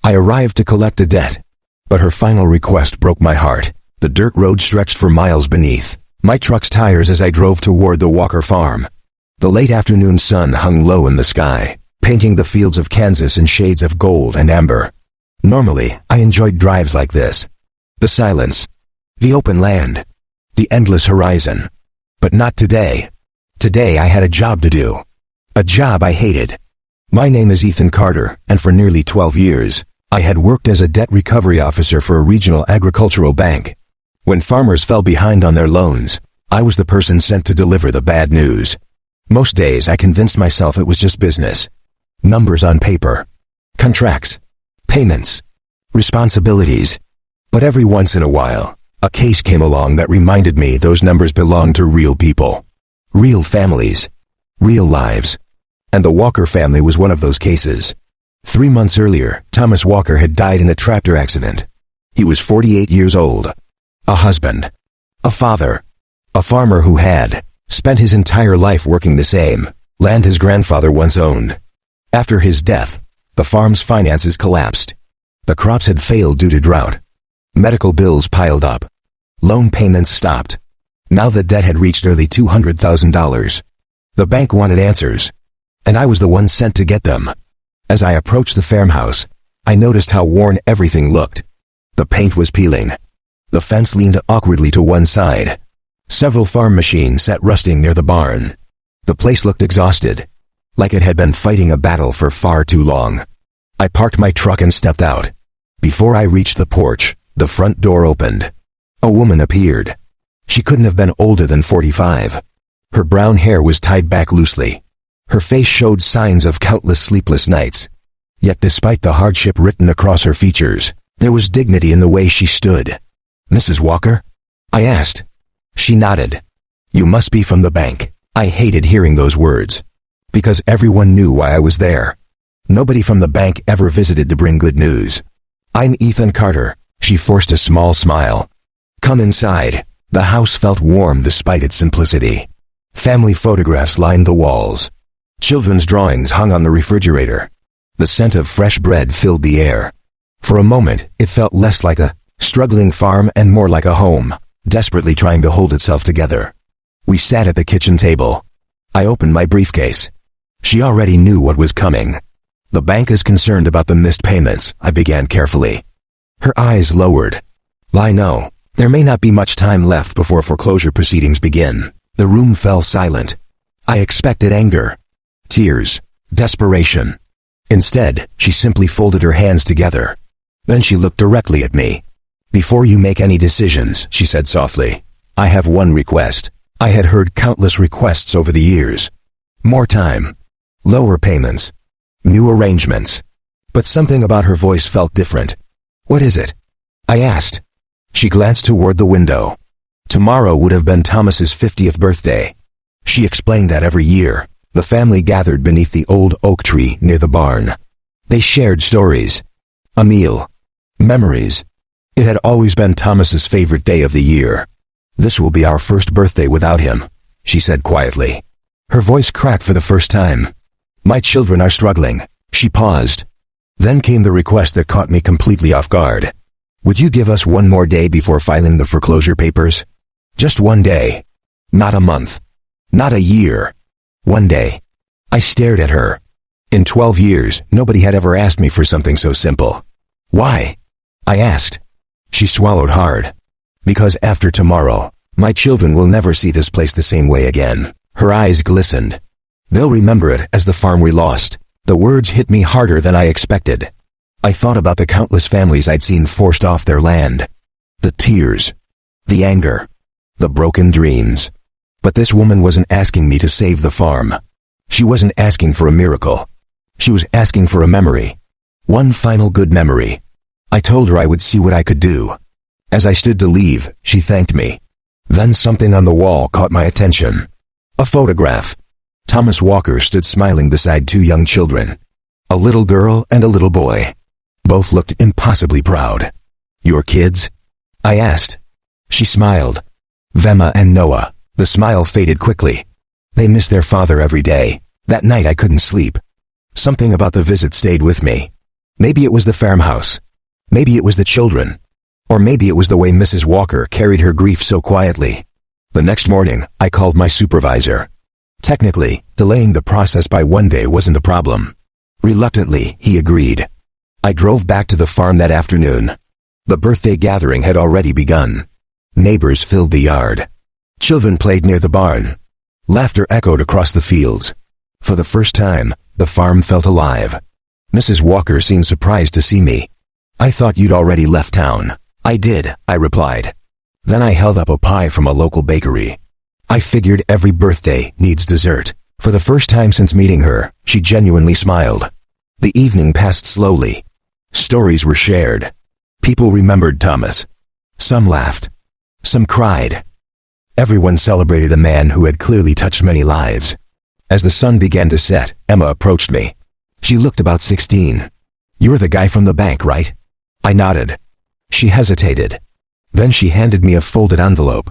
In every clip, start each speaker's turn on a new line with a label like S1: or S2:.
S1: I arrived to collect a debt, but her final request broke my heart. The dirt road stretched for miles beneath my truck's tires as I drove toward the Walker farm. The late afternoon sun hung low in the sky, painting the fields of Kansas in shades of gold and amber. Normally, I enjoyed drives like this. The silence, the open land, the endless horizon. But not today. Today I had a job to do. A job I hated. My name is Ethan Carter, and for nearly 12 years, I had worked as a debt recovery officer for a regional agricultural bank. When farmers fell behind on their loans, I was the person sent to deliver the bad news. Most days I convinced myself it was just business. Numbers on paper. Contracts. Payments. Responsibilities. But every once in a while, a case came along that reminded me those numbers belonged to real people. Real families. Real lives. And the Walker family was one of those cases. 3 months earlier, Thomas Walker had died in a tractor accident. He was 48 years old. A husband. A father. A farmer who had spent his entire life working the same land his grandfather once owned. After his death, the farm's finances collapsed. The crops had failed due to drought. Medical bills piled up. Loan payments stopped. Now the debt had reached nearly $200,000. The bank wanted answers, and I was the one sent to get them. As I approached the farmhouse, I noticed how worn everything looked. The paint was peeling. The fence leaned awkwardly to one side. Several farm machines sat rusting near the barn. The place looked exhausted, like it had been fighting a battle for far too long. I parked my truck and stepped out. Before I reached the porch, the front door opened. A woman appeared. She couldn't have been older than 45. Her brown hair was tied back loosely. Her face showed signs of countless sleepless nights. Yet despite the hardship written across her features, there was dignity in the way she stood. "Mrs. Walker?" I asked. She nodded. "You must be from the bank." I hated hearing those words, because everyone knew why I was there. Nobody from the bank ever visited to bring good news. "I'm Ethan Carter." She forced a small smile. "Come inside." The house felt warm despite its simplicity. Family photographs lined the walls. Children's drawings hung on the refrigerator. The scent of fresh bread filled the air. For a moment, it felt less like a struggling farm and more like a home, desperately trying to hold itself together. We sat at the kitchen table. I opened my briefcase. She already knew what was coming. "The bank is concerned about the missed payments," I began carefully. Her eyes lowered. "I know. There may not be much time left before foreclosure proceedings begin." The room fell silent. I expected anger, tears, desperation. Instead, she simply folded her hands together. Then she looked directly at me. "Before you make any decisions," she said softly, "I have one request." I had heard countless requests over the years. More time. Lower payments. New arrangements. But something about her voice felt different. "What is it?" I asked. She glanced toward the window. Tomorrow would have been Thomas's 50th birthday. She explained that every year, the family gathered beneath the old oak tree near the barn. They shared stories. A meal. Memories. It had always been Thomas's favorite day of the year. "This will be our first birthday without him," she said quietly. Her voice cracked for the first time. "My children are struggling." She paused. Then came the request that caught me completely off guard. "Would you give us one more day before filing the foreclosure papers? Just one day. Not a month. Not a year. One day." I stared at her. In 12 years, nobody had ever asked me for something so simple. "Why?" I asked. She swallowed hard. "Because after tomorrow, my children will never see this place the same way again." Her eyes glistened. "They'll remember it as the farm we lost." The words hit me harder than I expected. I thought about the countless families I'd seen forced off their land. The tears. The anger. The broken dreams. But this woman wasn't asking me to save the farm. She wasn't asking for a miracle. She was asking for a memory. One final good memory. I told her I would see what I could do. As I stood to leave, she thanked me. Then something on the wall caught my attention. A photograph. Thomas Walker stood smiling beside two young children. A little girl and a little boy. Both looked impossibly proud. "Your kids?" I asked. She smiled. "Vemma and Noah." The smile faded quickly. "They miss their father every day." That night I couldn't sleep. Something about the visit stayed with me. Maybe it was the farmhouse. Maybe it was the children. Or maybe it was the way Mrs. Walker carried her grief so quietly. The next morning, I called my supervisor. Technically, delaying the process by one day wasn't a problem. Reluctantly, he agreed. I drove back to the farm that afternoon. The birthday gathering had already begun. Neighbors filled the yard. Children played near the barn. Laughter echoed across the fields. For the first time, the farm felt alive. Mrs. Walker seemed surprised to see me. "I thought you'd already left town." "I did," I replied. Then I held up a pie from a local bakery. I figured every birthday needs dessert. For the first time since meeting her, she genuinely smiled. The evening passed slowly. Stories were shared. People remembered Thomas. Some laughed. Some cried. Everyone celebrated a man who had clearly touched many lives. As the sun began to set, Emma approached me. She looked about 16. "You're the guy from the bank, right?" I nodded. She hesitated. Then she handed me a folded envelope.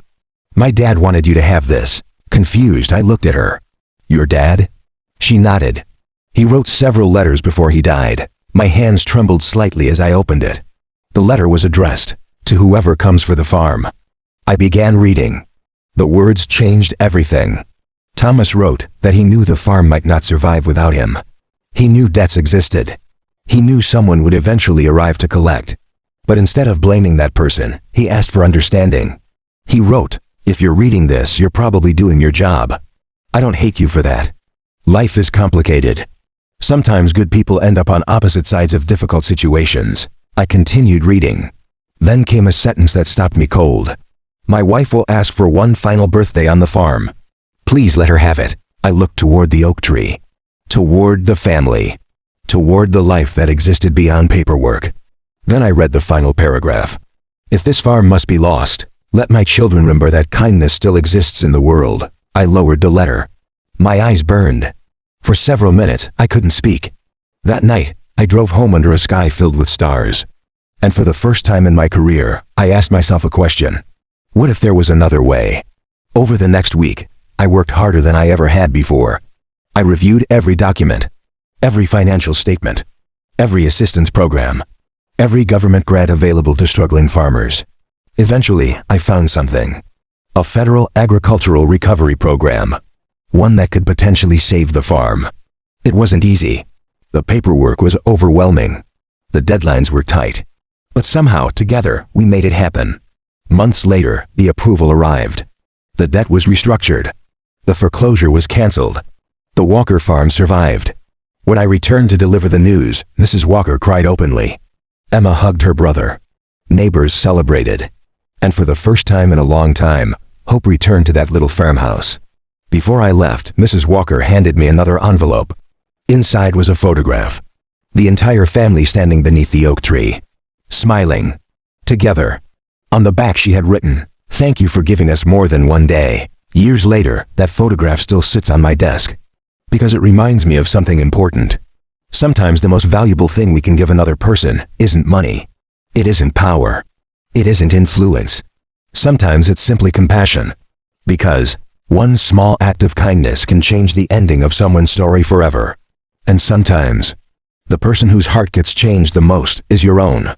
S1: "My dad wanted you to have this." Confused, I looked at her. "Your dad?" She nodded. "He wrote several letters before he died." My hands trembled slightly as I opened it. The letter was addressed, "To whoever comes for the farm." I began reading. The words changed everything. Thomas wrote that he knew the farm might not survive without him. He knew debts existed. He knew someone would eventually arrive to collect. But instead of blaming that person, he asked for understanding. He wrote, "If you're reading this, you're probably doing your job. I don't hate you for that. Life is complicated. Sometimes good people end up on opposite sides of difficult situations." I continued reading. Then came a sentence that stopped me cold. "My wife will ask for one final birthday on the farm. Please let her have it." I looked toward the oak tree. Toward the family. Toward the life that existed beyond paperwork. Then I read the final paragraph. "If this farm must be lost, let my children remember that kindness still exists in the world." I lowered the letter. My eyes burned. For several minutes, I couldn't speak. That night, I drove home under a sky filled with stars. And for the first time in my career, I asked myself a question. What if there was another way? Over the next week, I worked harder than I ever had before. I reviewed every document, every financial statement, every assistance program, every government grant available to struggling farmers. Eventually, I found something. A federal agricultural recovery program. One that could potentially save the farm. It wasn't easy. The paperwork was overwhelming. The deadlines were tight. But somehow, together, we made it happen. Months later, the approval arrived. The debt was restructured. The foreclosure was canceled. The Walker farm survived. When I returned to deliver the news, Mrs. Walker cried openly. Emma hugged her brother. Neighbors celebrated. And for the first time in a long time, hope returned to that little farmhouse. Before I left, Mrs. Walker handed me another envelope. Inside was a photograph. The entire family standing beneath the oak tree. Smiling. Together. On the back she had written, "Thank you for giving us more than one day." Years later, that photograph still sits on my desk. Because it reminds me of something important. Sometimes the most valuable thing we can give another person isn't money. It isn't power. It isn't influence. Sometimes it's simply compassion. Because one small act of kindness can change the ending of someone's story forever. And sometimes, the person whose heart gets changed the most is your own.